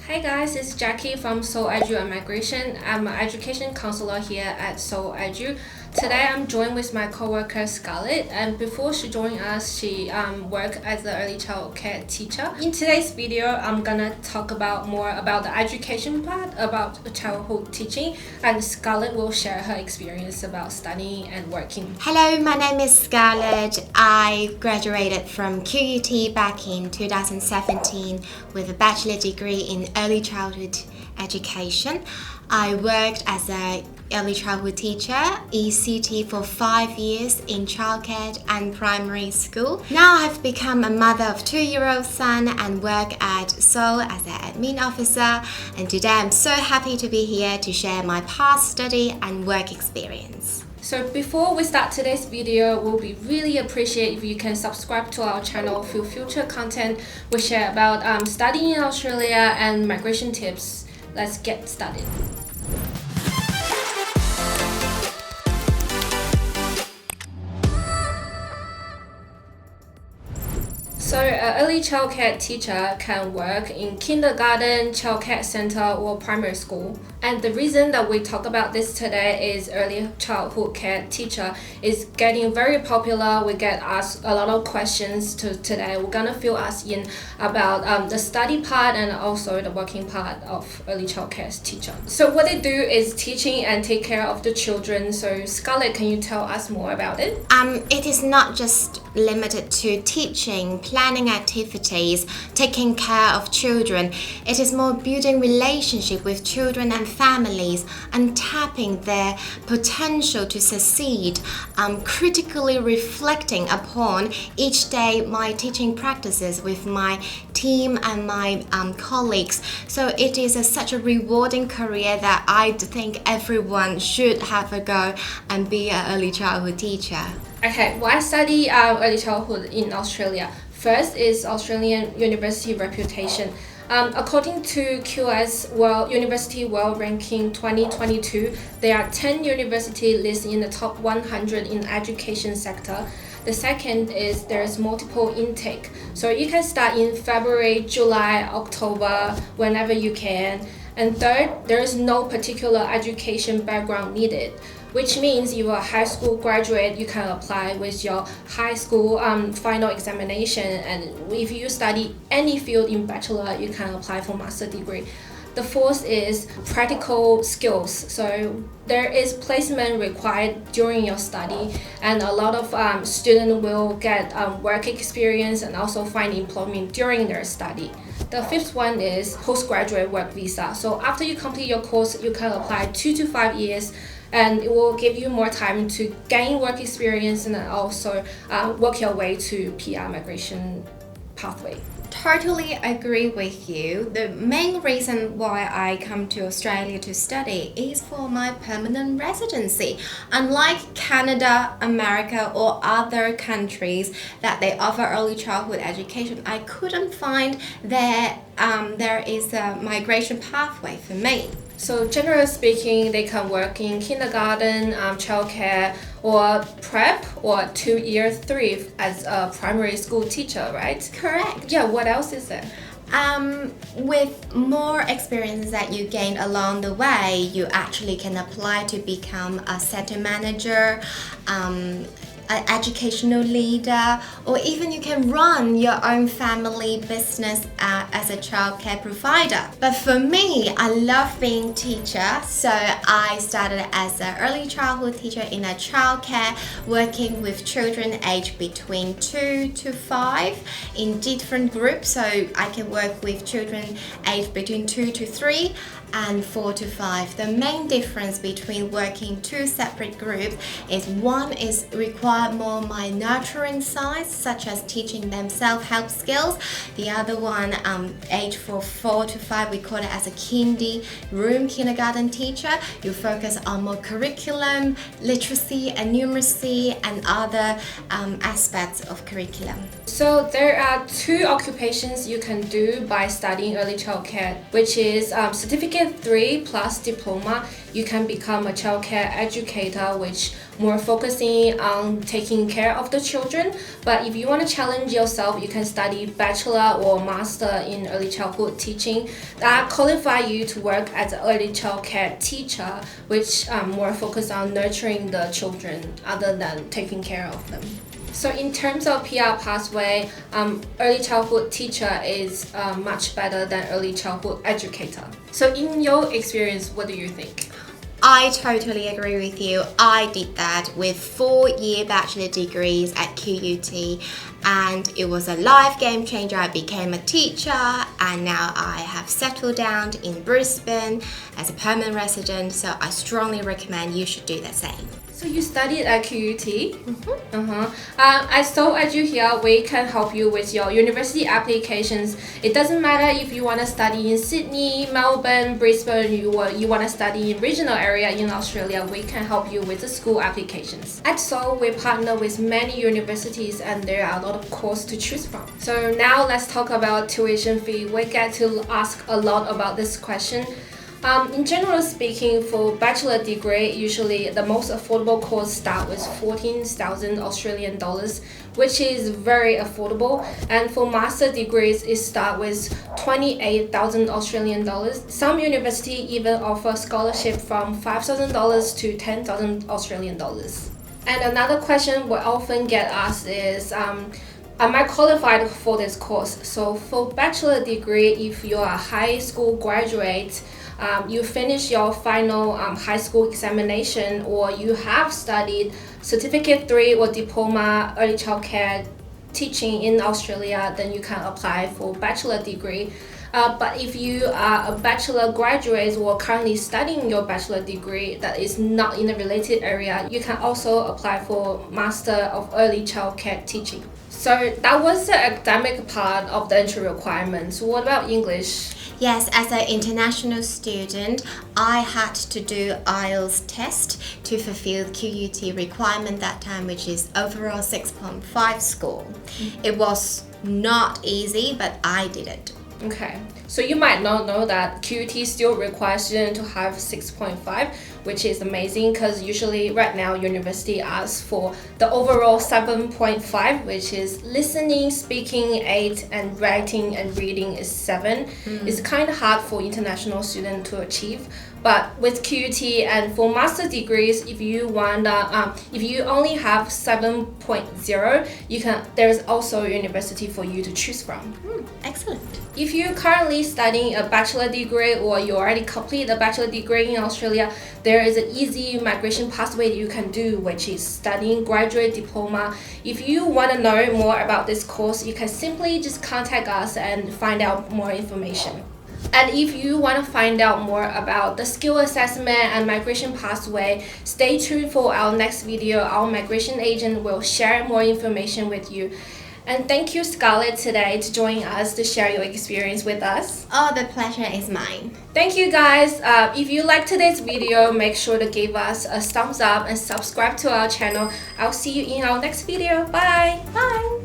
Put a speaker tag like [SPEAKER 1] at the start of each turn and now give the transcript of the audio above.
[SPEAKER 1] Hey guys, it's Jackie from Seoul Edu and Migration. I'm an education counselor here at Seoul Edu. Today I'm joined with my coworker Scarlett, and before she joined us, she worked as an early childcare teacher. In today's video, I'm gonna talk more about the education part, about childhood teaching, and Scarlett will share her experience about studying and working.
[SPEAKER 2] Hello, my name is Scarlett. I graduated from QUT back in 2017 with a bachelor degree in early childhood education. I worked as a early childhood teacher, ECT, for 5 years in childcare and primary school. Now I've become a mother of 2-year-old son and work at Seoul as an admin officer. And today I'm so happy to be here to share my past study and work experience.
[SPEAKER 1] So before we start today's video, we'll be really appreciate if you can subscribe to our channel for future content we share about studying in Australia and migration tips. Let's get started. So an early childcare teacher can work in kindergarten, childcare center, or primary school. And the reason that we talk about this today is early childhood care teacher is getting very popular. We get asked a lot of questions today. We're gonna fill us in about the study part and also the working part of early childcare teacher. So what they do is teaching and take care of the children. So Scarlett, can you tell us more about it?
[SPEAKER 2] It is not just limited to teaching, planning activities, taking care of children. It is more building relationship with children and families and tapping their potential to succeed, critically reflecting upon each day my teaching practices with my team and my colleagues. So it is such a rewarding career that I think everyone should have a go and be an early childhood teacher.
[SPEAKER 1] Okay, why study early childhood in Australia? First is Australian university reputation. According to QS University World Ranking 2022, there are 10 universities listed in the top 100 in education sector. The second is there's multiple intake. So you can start in February, July, October, whenever you can. And third, there is no particular education background needed, which means you are a high school graduate, you can apply with your high school final examination, and if you study any field in bachelor, you can apply for master degree. The fourth is practical skills. So there is placement required during your study, and a lot of students will get work experience and also find employment during their study. The fifth one is postgraduate work visa. So after you complete your course, you can apply 2 to 5 years, and it will give you more time to gain work experience and also work your way to PR migration pathway.
[SPEAKER 2] Totally agree with you. The main reason why I come to Australia to study is for my permanent residency. Unlike Canada, America, or other countries that they offer early childhood education, I couldn't find that there is a migration pathway for me.
[SPEAKER 1] So generally speaking, they can work in kindergarten, childcare, or prep, or 2-year 3 as a primary school teacher, right?
[SPEAKER 2] Correct.
[SPEAKER 1] Yeah, what else is there?
[SPEAKER 2] With more experience that you gain along the way, you actually can apply to become a center manager, an educational leader, or even you can run your own family business as a childcare provider. But for me, I love being a teacher, so I started as an early childhood teacher in a childcare, working with children aged between 2 to 5 in different groups. So I can work with children aged between 2 to 3 and 4 to 5. The main difference between working two separate groups is one is require more my nurturing side, such as teaching them self-help skills. The other one, age for 4 to 5, we call it as a kindergarten teacher. You focus on more curriculum, literacy and numeracy, and other aspects of curriculum.
[SPEAKER 1] So there are 2 occupations you can do by studying early childcare, which is certificate 3 plus diploma. You can become a childcare educator, which more focusing on taking care of the children. But if you want to challenge yourself, you can study bachelor or master in early childhood teaching that qualify you to work as an early childcare teacher, which more focus on nurturing the children other than taking care of them. So in terms of PR pathway, early childhood teacher is much better than early childhood educator. So in your experience, what do you think?
[SPEAKER 2] I totally agree with you. I did that with 4-year bachelor degrees at QUT, and it was a life game changer. I became a teacher, and now I have settled down in Brisbane as a permanent resident, so I strongly recommend you should do the same.
[SPEAKER 1] So you studied at QUT? As So Edu here, we can help you with your university applications. It doesn't matter if you want to study in Sydney, Melbourne, Brisbane, you want to study in regional area in Australia, we can help you with the school applications. At So, we partner with many universities and there are a lot of courses to choose from. So now let's talk about tuition fee. We get to ask a lot about this question. In general speaking, for bachelor degree, usually the most affordable course start with 14,000 Australian dollars, which is very affordable. And for master degrees, it start with 28,000 Australian dollars. Some university even offer scholarship from $5,000 to 10,000 Australian dollars. And another question we often get asked is, am I qualified for this course? So for bachelor degree, if you're a high school graduate, you finish your final high school examination, or you have studied Certificate 3 or Diploma Early Childcare Teaching in Australia, then you can apply for bachelor degree. But if you are a bachelor graduate or currently studying your bachelor degree that is not in a related area, you can also apply for Master of Early Childcare Teaching. So that was the academic part of the entry requirements. What about English?
[SPEAKER 2] Yes, as an international student, I had to do IELTS test to fulfill QUT requirement that time, which is overall 6.5 score. It was not easy, but I did it.
[SPEAKER 1] Okay, so you might not know that QUT still requires students to have 6.5, which is amazing because usually right now university asks for the overall 7.5, which is listening, speaking 8, and writing and reading is 7. It's kind of hard for international students to achieve. But with QUT and for master degrees, if you only have 7.0, there is also a university for you to choose from.
[SPEAKER 2] Excellent.
[SPEAKER 1] If you're currently studying a bachelor degree or you already complete a bachelor degree in Australia, there is an easy migration pathway you can do, which is studying graduate diploma. If you want to know more about this course, you can simply just contact us and find out more information. And if you want to find out more about the skill assessment and migration pathway, stay tuned for our next video. Our migration agent will share more information with you. And thank you, Scarlett, today to join us to share your experience with us.
[SPEAKER 2] Oh, the pleasure is mine.
[SPEAKER 1] Thank you, guys. If you like today's video, make sure to give us a thumbs up and subscribe to our channel. I'll see you in our next video. Bye.
[SPEAKER 2] Bye.